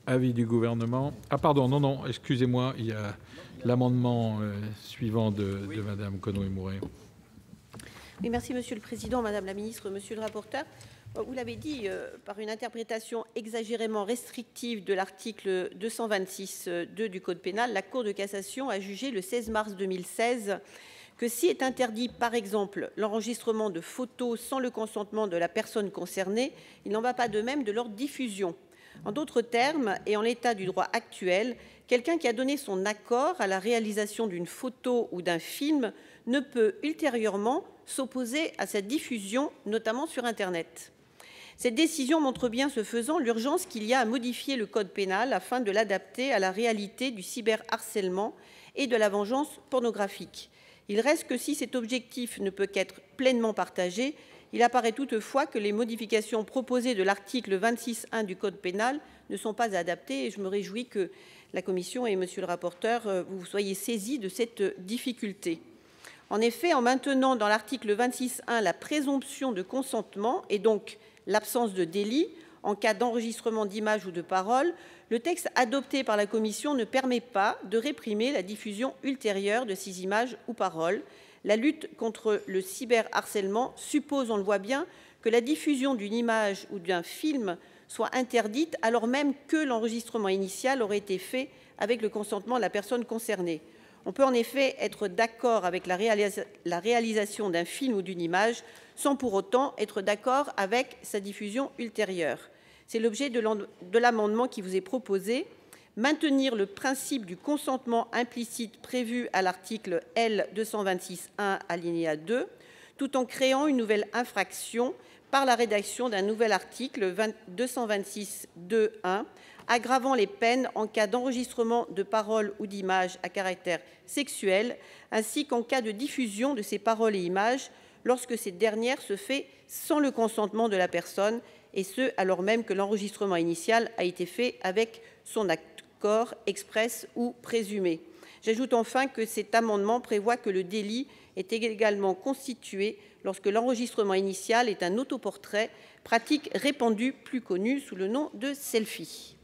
Avis du Gouvernement. Ah pardon, non, non, excusez-moi, il y a l'amendement suivant de Madame Conway-Mouret. Oui, merci Monsieur le Président, Madame la Ministre, Monsieur le rapporteur. Vous l'avez dit, par une interprétation exagérément restrictive de l'article 226.2 du Code pénal, la Cour de cassation a jugé le 16 mars 2016 que si est interdit, par exemple, l'enregistrement de photos sans le consentement de la personne concernée, il n'en va pas de même de leur diffusion. En d'autres termes, et en l'état du droit actuel, quelqu'un qui a donné son accord à la réalisation d'une photo ou d'un film ne peut ultérieurement s'opposer à sa diffusion, notamment sur Internet. Cette décision montre bien, ce faisant, l'urgence qu'il y a à modifier le code pénal afin de l'adapter à la réalité du cyberharcèlement et de la vengeance pornographique. Il reste que si cet objectif ne peut qu'être pleinement partagé, il apparaît toutefois que les modifications proposées de l'article 26.1 du Code pénal ne sont pas adaptées et je me réjouis que la Commission et Monsieur le rapporteur vous soyez saisis de cette difficulté. En effet, en maintenant dans l'article 26.1 la présomption de consentement et donc l'absence de délit en cas d'enregistrement d'images ou de paroles, le texte adopté par la Commission ne permet pas de réprimer la diffusion ultérieure de ces images ou paroles. La lutte contre le cyberharcèlement suppose, on le voit bien, que la diffusion d'une image ou d'un film soit interdite alors même que l'enregistrement initial aurait été fait avec le consentement de la personne concernée. On peut en effet être d'accord avec la réalisation d'un film ou d'une image sans pour autant être d'accord avec sa diffusion ultérieure. C'est l'objet de l'amendement qui vous est proposé. Maintenir le principe du consentement implicite prévu à l'article L. 226.1 alinéa 2, tout en créant une nouvelle infraction par la rédaction d'un nouvel article 226.2.1 aggravant les peines en cas d'enregistrement de paroles ou d'images à caractère sexuel, ainsi qu'en cas de diffusion de ces paroles et images lorsque cette dernière se fait sans le consentement de la personne, et ce, alors même que l'enregistrement initial a été fait avec son accord express ou présumé. J'ajoute enfin que cet amendement prévoit que le délit est également constitué lorsque l'enregistrement initial est un autoportrait, pratique répandue plus connue sous le nom de selfie.